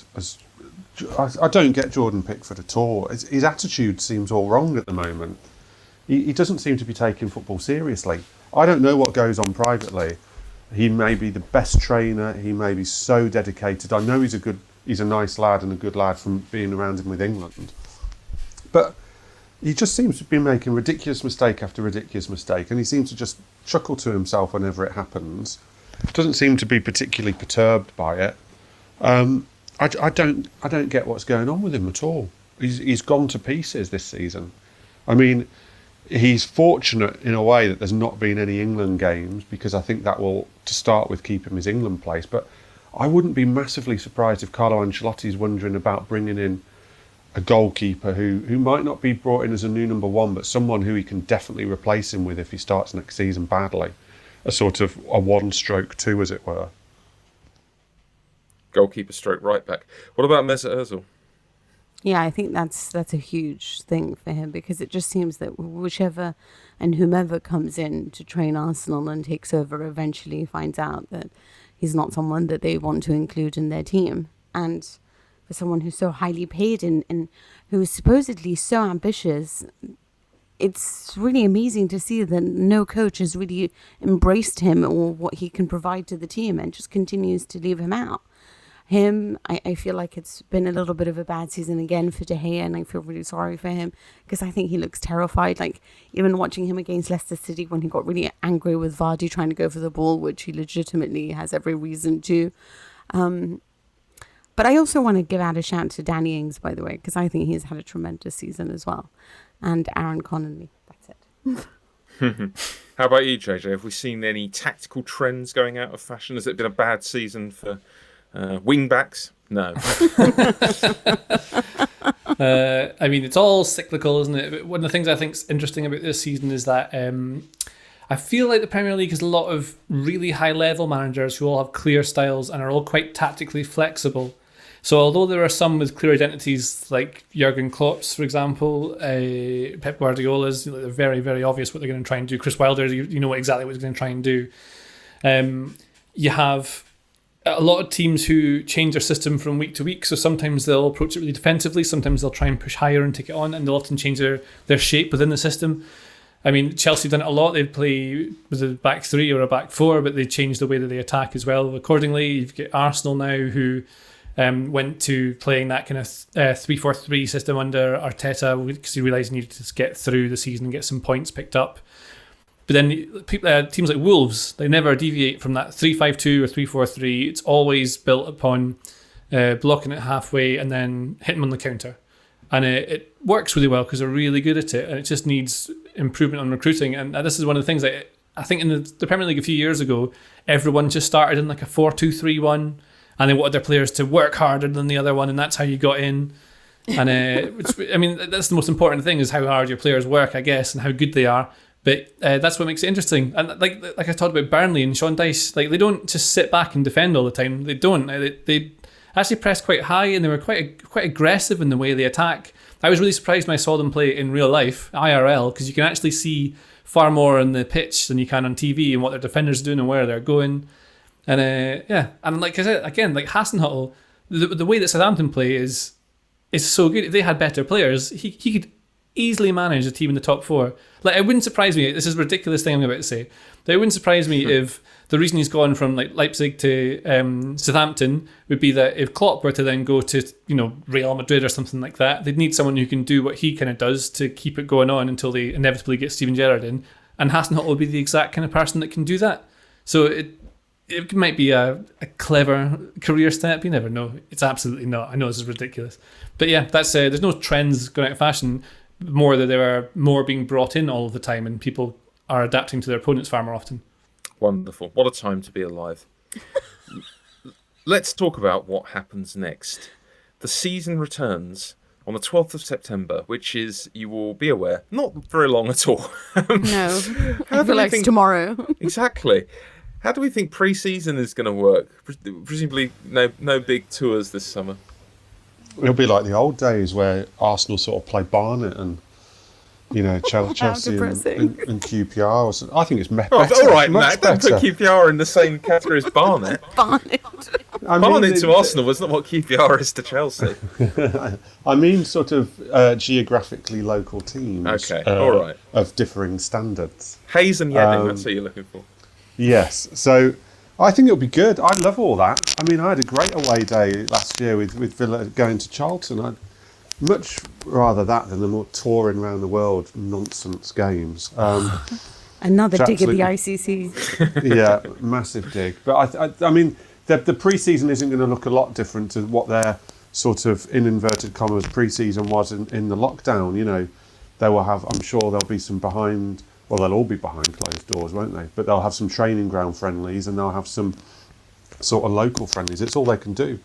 I don't get Jordan Pickford at all. His attitude seems all wrong at the moment. He doesn't seem to be taking football seriously. I don't know what goes on privately. He may be the best trainer. He may be so dedicated. I know he's a nice lad and a good lad from being around him with England. But he just seems to be making ridiculous mistake after ridiculous mistake, and he seems to just chuckle to himself whenever it happens. Doesn't seem to be particularly perturbed by it. I don't get what's going on with him at all. He's gone to pieces this season. I mean, he's fortunate in a way that there's not been any England games, because I think that will, to start with, keep him his England place. But I wouldn't be massively surprised if Carlo Ancelotti's wondering about bringing in a goalkeeper who might not be brought in as a new number one, but someone who he can definitely replace him with if he starts next season badly. A sort of a 1/2, as it were. Goalkeeper stroke right back. What about Mesut Ozil? Yeah, I think that's a huge thing for him, because it just seems that whichever and whomever comes in to train Arsenal and takes over eventually finds out that he's not someone that they want to include in their team. And for someone who's so highly paid and who is supposedly so ambitious, it's really amazing to see that no coach has really embraced him or what he can provide to the team and just continues to leave him out. I feel like it's been a little bit of a bad season again for De Gea, and I feel really sorry for him because I think he looks terrified. Like, even watching him against Leicester City when he got really angry with Vardy trying to go for the ball, which he legitimately has every reason to. But I also want to give out a shout to Danny Ings, by the way, because I think he's had a tremendous season as well. And Aaron Connolly. That's it. How about you, JJ? Have we seen any tactical trends going out of fashion? Has it been a bad season for wing-backs? No. I mean, it's all cyclical, isn't it? One of the things I think is interesting about this season is that I feel like the Premier League has a lot of really high-level managers who all have clear styles and are all quite tactically flexible. So although there are some with clear identities, like Jurgen Klopp's, for example, Pep Guardiola's, they're very, very obvious what they're going to try and do. Chris Wilder, you know exactly what he's going to try and do. You have a lot of teams who change their system from week to week. So sometimes they'll approach it really defensively. Sometimes they'll try and push higher and take it on, and they'll often change their shape within the system. I mean, Chelsea done it a lot. They'd play with a back three or a back four, but they changed the way that they attack as well. Accordingly, you've got Arsenal now who went to playing that kind of 3-4-3 system under Arteta because he realised he needed to get through the season and get some points picked up. But then teams like Wolves, they never deviate from that 3-5-2 or 3-4-3. It's always built upon blocking it halfway and then hitting on the counter. And it works really well because they're really good at it, and it just needs improvement on recruiting. And this is one of the things that I think in the Premier League a few years ago, everyone just started in like a 4-2-3-1, and they wanted their players to work harder than the other one, and that's how you got in. And I mean, that's the most important thing, is how hard your players work, I guess, and how good they are. But that's what makes it interesting. And like I talked about Burnley and Sean Dyche, like they don't just sit back and defend all the time. They don't. They actually pressed quite high, and they were quite aggressive in the way they attack. I was really surprised when I saw them play in real life, IRL, because you can actually see far more on the pitch than you can on TV and what their defenders are doing and where they're going. And and like I said, again, like Hasenhüttl, the way that Southampton play is so good. If they had better players, he could easily manage a team in the top four. Like, it wouldn't surprise me, this is a ridiculous thing I'm about to say, but it wouldn't surprise me if the reason he's gone from like Leipzig to Southampton would be that if Klopp were to then go to, you know, Real Madrid or something like that, they'd need someone who can do what he kind of does to keep it going on until they inevitably get Steven Gerrard in, and Hasenhüttl would be the exact kind of person that can do that. So it might be a clever career step. You never know. It's absolutely not. I know this is ridiculous, but yeah, that's there's no trends going out of fashion. More that there are more being brought in all of the time, and people are adapting to their opponents far more often. Wonderful. What a time to be alive. Let's talk about what happens next. The season returns on the 12th of September, which is, you will be aware, not very long at all. No, I feel like it's tomorrow. Exactly. How do we think pre-season is going to work? Presumably no big tours this summer. It'll be like the old days where Arsenal sort of play Barnet and, you know, Chelsea and QPR. Or something. I think it's better. Oh, all right, Matt. Don't put QPR in the same category as Barnet. Barnet. Barnet to Arsenal is not what QPR is to Chelsea. I mean, sort of geographically local teams. Okay, all right. Of differing standards. Hayes and Yedding, that's what you're looking for. Yes, so I think it'll be good. I love all that. I mean, I had a great away day last year with Villa going to Charlton. I'd much rather that than the more touring around the world nonsense games. Another dig at the ICC. Yeah, massive dig. But I mean, the pre-season isn't going to look a lot different to what their sort of, in inverted commas, pre-season was in the lockdown. You know, they will have, I'm sure there'll be some behind... Well, they'll all be behind closed doors, won't they? But they'll have some training ground friendlies, and they'll have some sort of local friendlies. It's all they can do.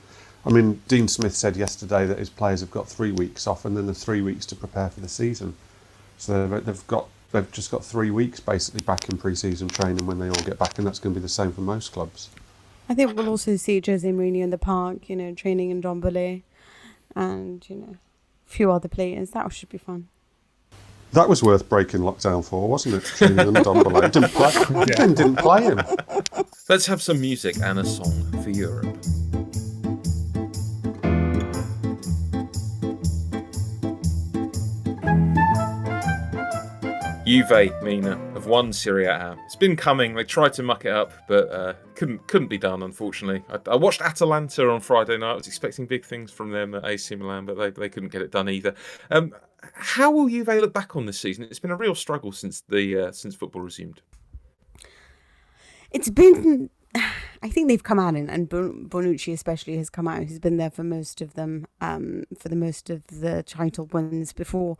I mean, Dean Smith said yesterday that his players have got 3 weeks off, and then the 3 weeks to prepare for the season. So they've just got 3 weeks basically back in pre-season training when they all get back, and that's going to be the same for most clubs. I think we'll also see Jose Mourinho in the park, you know, training in Dombele, and, you know, few other players. That should be fun. That was worth breaking lockdown for, wasn't it? Julian Ndombele didn't play him. Let's have some music and a song for Europe. Juve, Mina, have won Serie A. It's been coming. They tried to muck it up, but couldn't be done, unfortunately. I watched Atalanta on Friday night. I was expecting big things from them at AC Milan, but they couldn't get it done either. How will Juve look back on this season? It's been a real struggle since football resumed. It's been, I think they've come out, and Bonucci especially has come out. He's been there for most of them, for the most of the title wins before,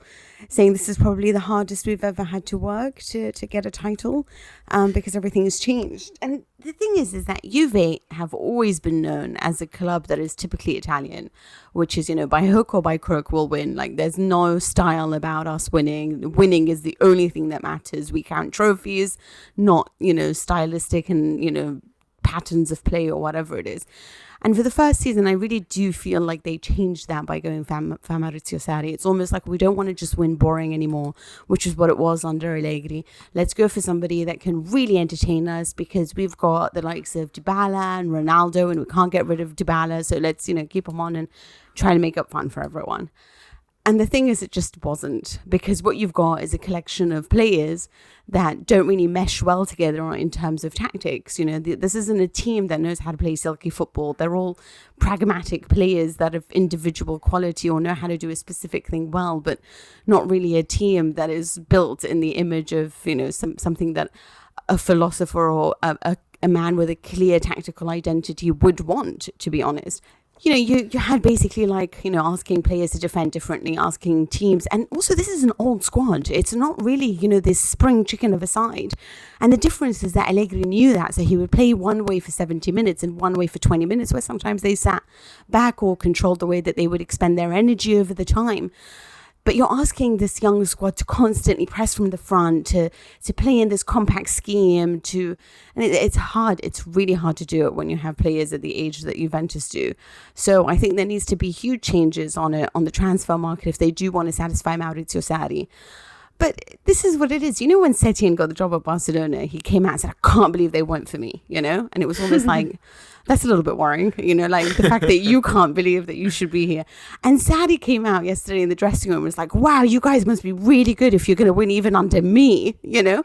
saying this is probably the hardest we've ever had to work to get a title, because everything has changed. And the thing is that Juve have always been known as a club that is typically Italian, which is, by hook or by crook we'll win. Like, there's no style about us winning. Winning is the only thing that matters. We count trophies, not, stylistic and, patterns of play or whatever it is. And for the first season, I really do feel like they changed that by going for Maurizio Sarri. It's almost like we don't want to just win boring anymore, which is what it was under Allegri. Let's go for somebody that can really entertain us, because we've got the likes of Dybala and Ronaldo, and we can't get rid of Dybala. So let's, keep them on and try to make up fun for everyone. And the thing is, it just wasn't, because what you've got is a collection of players that don't really mesh well together in terms of tactics. This isn't a team that knows how to play silky football. They're all pragmatic players that have individual quality or know how to do a specific thing well, but not really a team that is built in the image of, something that a philosopher or a man with a clear tactical identity would want, to be honest. You had basically asking players to defend differently, asking teams. And also, this is an old squad. It's not really, this spring chicken of a side. And the difference is that Allegri knew that. So he would play one way for 70 minutes and one way for 20 minutes, where sometimes they sat back or controlled the way that they would expend their energy over the time. But you're asking this young squad to constantly press from the front, to play in this compact scheme, and it's hard. It's really hard to do it when you have players at the age that Juventus do. So I think there needs to be huge changes on the transfer market if they do want to satisfy Maurizio Sarri. But this is what it is. When Setien got the job at Barcelona, he came out and said, I can't believe they went for me, And it was almost like, that's a little bit worrying, like the fact that you can't believe that you should be here. And Sarri came out yesterday in the dressing room and was like, wow, you guys must be really good if you're going to win even under me, And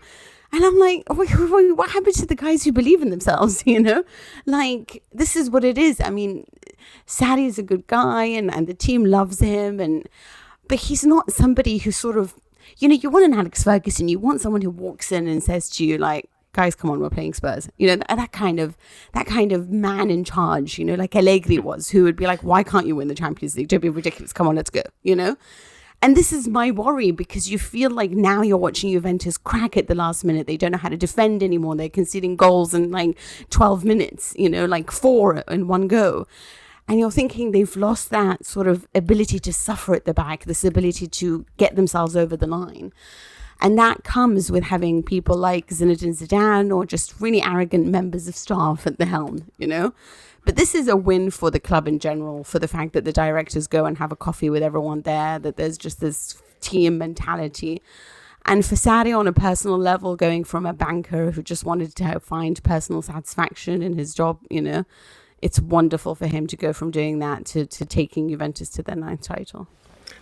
I'm like, what happened to the guys who believe in themselves, Like, this is what it is. I mean, Sarri is a good guy and the team loves him, but he's not somebody who sort of, you want an Alex Ferguson. You want someone who walks in and says to you, like, guys, come on, we're playing Spurs. That kind of man in charge, like Allegri was, who would be like, why can't you win the Champions League? Don't be ridiculous. Come on, let's go, And this is my worry, because you feel like now you're watching Juventus crack at the last minute. They don't know how to defend anymore. They're conceding goals in 12 minutes, 4 in one go. And you're thinking they've lost that sort of ability to suffer at the back, this ability to get themselves over the line. And that comes with having people like Zinedine Zidane or just really arrogant members of staff at the helm, But this is a win for the club in general, for the fact that the directors go and have a coffee with everyone there, that there's just this team mentality. And for Sarri, on a personal level, going from a banker who just wanted to find personal satisfaction in his job, it's wonderful for him to go from doing that to taking Juventus to their 9th title.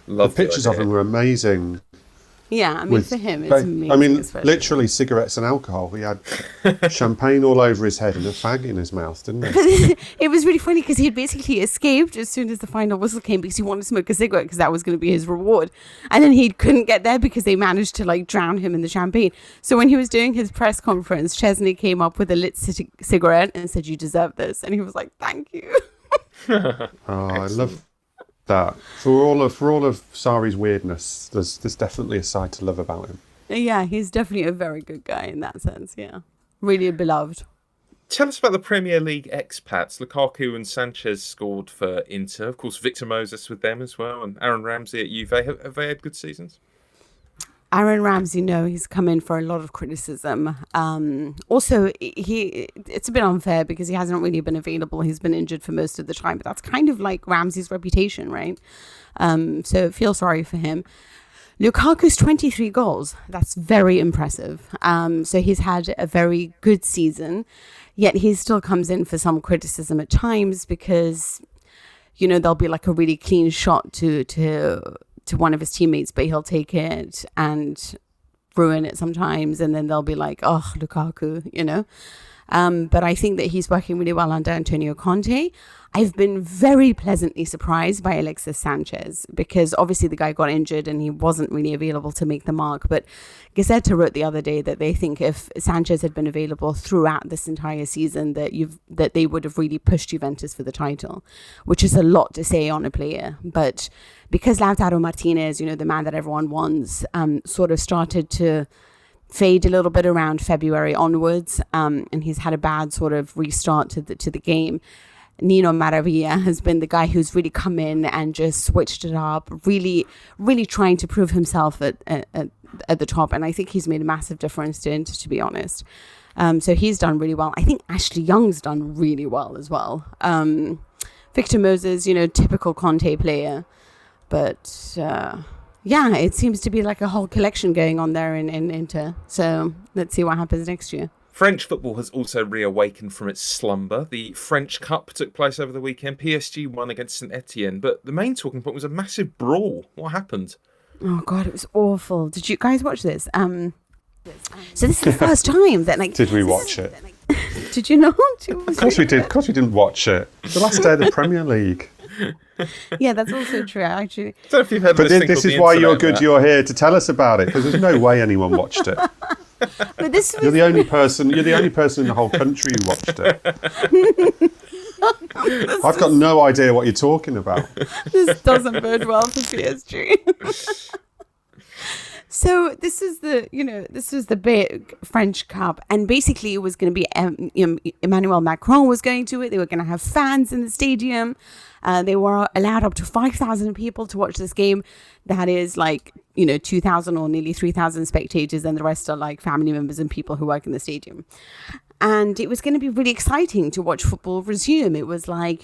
The pictures of him were amazing. Yeah, I mean, for him, it's amazing. I mean, literally cigarettes and alcohol. He had champagne all over his head and a fag in his mouth, didn't he? It was really funny because he had basically escaped as soon as the final whistle came, because he wanted to smoke a cigarette because that was going to be his reward. And then he couldn't get there because they managed to drown him in the champagne. So when he was doing his press conference, Chesney came up with a lit cigarette and said, "You deserve this." And he was like, "Thank you." I love that. For all of Sarri's weirdness, there's definitely a side to love about him. Yeah, he's definitely a very good guy in that sense. Yeah, really beloved. Tell us about the Premier League expats. Lukaku and Sanchez scored for Inter. Of course, Victor Moses with them as well, and Aaron Ramsey at Juve. Have they had good seasons? Aaron Ramsey, no, he's come in for a lot of criticism. Also, it's a bit unfair because he hasn't really been available. He's been injured for most of the time, but that's kind of like Ramsey's reputation, right? So feel sorry for him. Lukaku's 23 goals. That's very impressive. So he's had a very good season, yet he still comes in for some criticism at times because, you know, there'll be like a really clean shot to one of his teammates, but he'll take it and ruin it sometimes. And then they'll be like, oh, Lukaku, you know. But I think that he's working really well under Antonio Conte. I've been very pleasantly surprised by Alexis Sanchez because obviously the guy got injured and he wasn't really available to make the mark. But Gazzetta wrote the other day that they think if Sanchez had been available throughout this entire season, that they would have really pushed Juventus for the title, which is a lot to say on a player. But because Lautaro Martinez, you know, the man that everyone wants, sort of started to fade a little bit around February onwards, and he's had a bad sort of restart to the game. Nino Maravilla has been the guy who's really come in and just switched it up, really, really trying to prove himself at the top. And I think he's made a massive difference to Inter, to be honest. So he's done really well. I think Ashley Young's done really well as well. Victor Moses, you know, typical Conte player. But yeah, it seems to be like a whole collection going on there in Inter. So let's see what happens next year. French football has also reawakened from its slumber. The French Cup took place over the weekend. PSG won against St Etienne, but the main talking point was a massive brawl. What happened? Oh God, it was awful. Did you guys watch this? So this is the first time that like. Did we watch it? Did you not? Of course we did. Of course we didn't watch it. The last day of the Premier League. Yeah, that's also true. Actually, I don't know if you've heard but this is why you're good. You're here to tell us about it because there's no way anyone watched it. But this was... You're the only person in the whole country who watched it. I've got no idea what you're talking about. This doesn't bode well for PSG. So this is the big French Cup, and basically it was going to be Emmanuel Macron was going to it. They were going to have fans in the stadium. They were allowed up to 5,000 people to watch this game. That is like 2,000 or nearly 3,000 spectators, and the rest are like family members and people who work in the stadium. And it was going to be really exciting to watch football resume. It was like,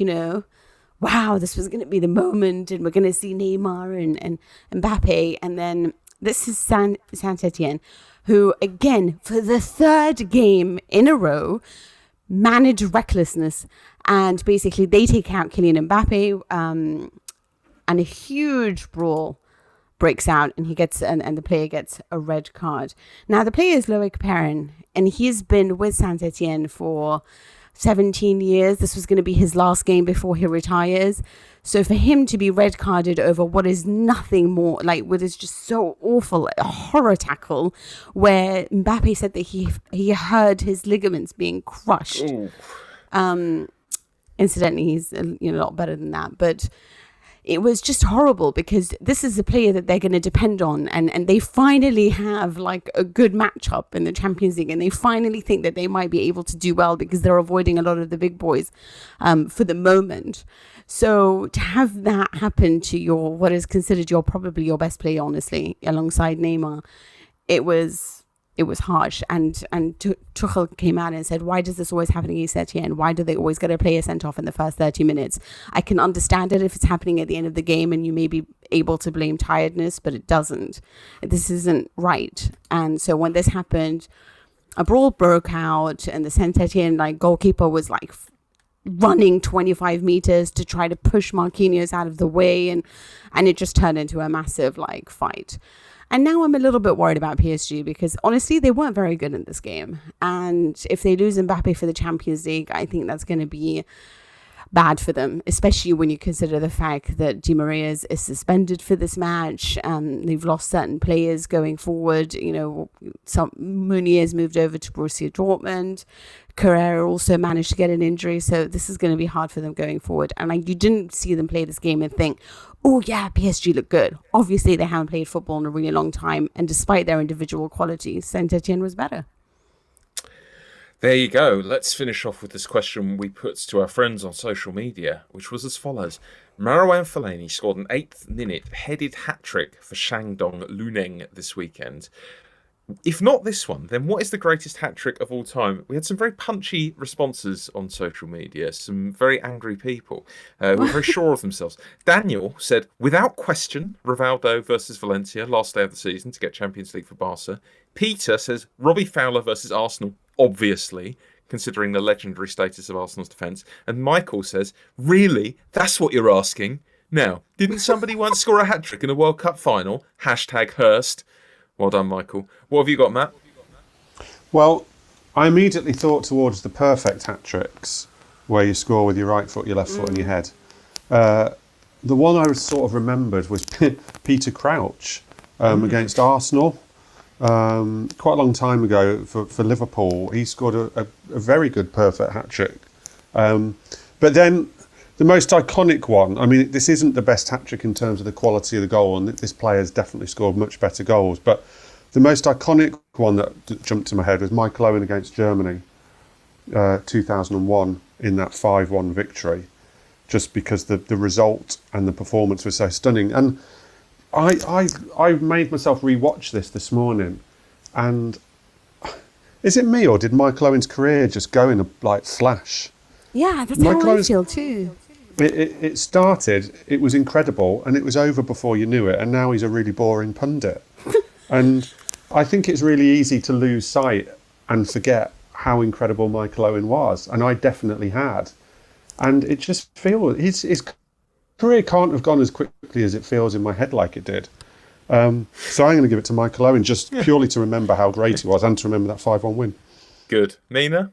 wow, this was going to be the moment, and we're going to see Neymar and Mbappe, and then. This is Saint Etienne, who, again, for the third game in a row, managed recklessness. And basically, they take out Kylian Mbappe, and a huge brawl breaks out, and the player gets a red card. Now, the player is Loic Perrin, and he's been with Saint Etienne for 17 years. This was going to be his last game before he retires. So for him to be red carded over what is nothing more, like what is just so awful, a horror tackle, where Mbappe said that he heard his ligaments being crushed. Incidentally, he's a lot better than that, but it was just horrible because this is a player that they're going to depend on, and they finally have like a good matchup in the Champions League, and they finally think that they might be able to do well because they're avoiding a lot of the big boys for the moment. So to have that happen to what is considered probably your best player, honestly, alongside Neymar, it was harsh. And Tuchel came out and said, why does this always happen against Etienne? Why do they always get a player sent off in the first 30 minutes? I can understand it if it's happening at the end of the game and you may be able to blame tiredness, but it doesn't. This isn't right. And so when this happened, a brawl broke out, and the Saint Etienne goalkeeper was running 25 meters to try to push Marquinhos out of the way, and it just turned into a massive fight. And now I'm a little bit worried about PSG because honestly they weren't very good in this game, and if they lose Mbappe for the Champions League, I think that's going to be bad for them, especially when you consider the fact that Di Maria is suspended for this match. They've lost certain players going forward. Some Muniz moved over to Borussia Dortmund. Carrera also managed to get an injury, so this is going to be hard for them going forward. And you didn't see them play this game and think, oh yeah, PSG look good. Obviously, they haven't played football in a really long time, and despite their individual qualities, Saint Etienne was better. There you go. Let's finish off with this question we put to our friends on social media, which was as follows. Marouane Fellaini scored an 8th-minute headed hat-trick for Shandong Luneng this weekend. If not this one, then what is the greatest hat-trick of all time? We had some very punchy responses on social media, some very angry people who were very sure of themselves. Daniel said, without question, Rivaldo versus Valencia, last day of the season to get Champions League for Barca. Peter says, Robbie Fowler versus Arsenal, obviously, considering the legendary status of Arsenal's defence. And Michael says, really? That's what you're asking? Now, didn't somebody once score a hat-trick in a World Cup final? #Hurst. Well done, Michael. What have you got, Matt? Well, I immediately thought towards the perfect hat-tricks, where you score with your right foot, your left foot and your head. The one I sort of remembered was Peter Crouch against Arsenal. Quite a long time ago for Liverpool. He scored a very good perfect hat-trick. But then the most iconic one, I mean, this isn't the best hat-trick in terms of the quality of the goal, and this player's definitely scored much better goals, but the most iconic one that jumped to my head was Michael Owen against Germany, 2001, in that 5-1 victory, just because the result and the performance was so stunning. And I made myself rewatch this morning, and is it me, or did Michael Owen's career just go in a flash? Yeah, that's how I feel too. It started, it was incredible, and it was over before you knew it, and now he's a really boring pundit. And I think it's really easy to lose sight and forget how incredible Michael Owen was, and I definitely had. And it just feels, his career can't have gone as quickly as it feels in my head like it did. So I'm going to give it to Michael Owen, just purely to remember how great he was and to remember that 5-1 win. Good. Nina?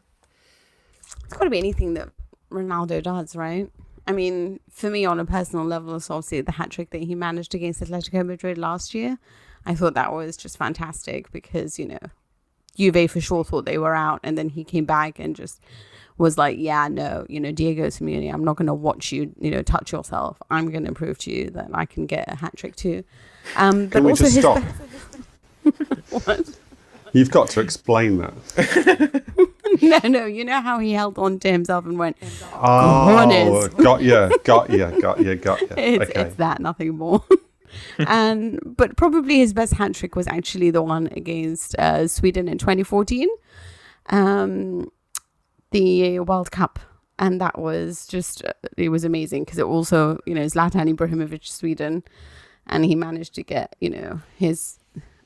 It's got to be anything that Ronaldo does, right? I mean, for me, on a personal level, it's obviously the hat-trick that he managed against Atletico Madrid last year. I thought that was just fantastic because, Juve for sure thought they were out, and then he came back and just was like, yeah, no, Diego Simeone, I'm not going to watch you, touch yourself. I'm going to prove to you that I can get a hat-trick too. But can we also just stop? What? You've got to explain that. No, you know how he held on to himself and went, oh, got you. It's that, nothing more. But probably his best hat trick was actually the one against Sweden in 2014, the World Cup. And that was just, it was amazing because it also, Zlatan Ibrahimovic, Sweden, and he managed to get,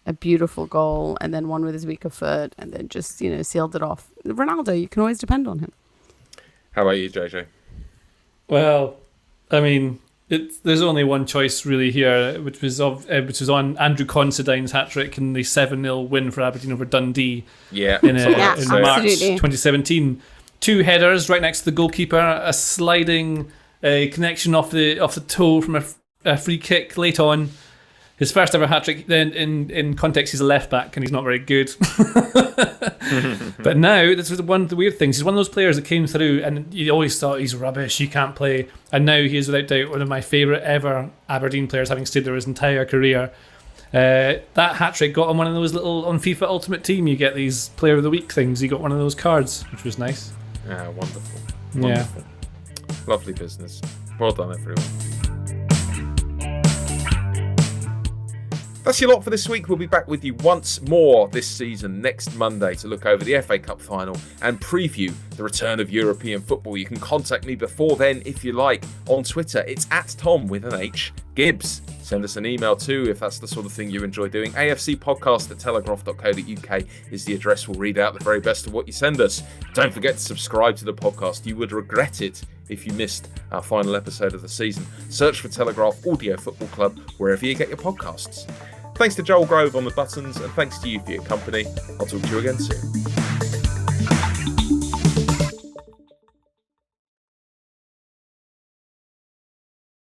a beautiful goal and then one with his weaker foot and then just, sealed it off. Ronaldo, you can always depend on him. How about you, JJ? Well, I mean, there's only one choice really here, which was on Andrew Considine's hat-trick in the 7-0 win for Aberdeen over Dundee in March 2017. 2 headers right next to the goalkeeper, a sliding connection off the toe from a free kick late on. His first ever hat-trick, then in context, he's a left-back and he's not very good. But now, this was one of the weird things. He's one of those players that came through and you always thought he's rubbish, he can't play. And now he is without doubt one of my favourite ever Aberdeen players, having stayed there his entire career. That hat-trick got him one of those little, on FIFA Ultimate Team, you get these Player of the Week things. He got one of those cards, which was nice. Yeah, wonderful. Yeah. Lovely business. Well done, everyone. That's your lot for this week. We'll be back with you once more this season next Monday to look over the FA Cup final and preview the return of European football. You can contact me before then if you like on Twitter. It's @Tom with an H Gibbs. Send us an email too if that's the sort of thing you enjoy doing. afcpodcast@telegraph.co.uk is the address. We'll read out the very best of what you send us. Don't forget to subscribe to the podcast. You would regret it if you missed our final episode of the season. Search for Telegraph Audio Football Club wherever you get your podcasts. Thanks to Joel Grove on the buttons, and thanks to you for your company. I'll talk to you again soon.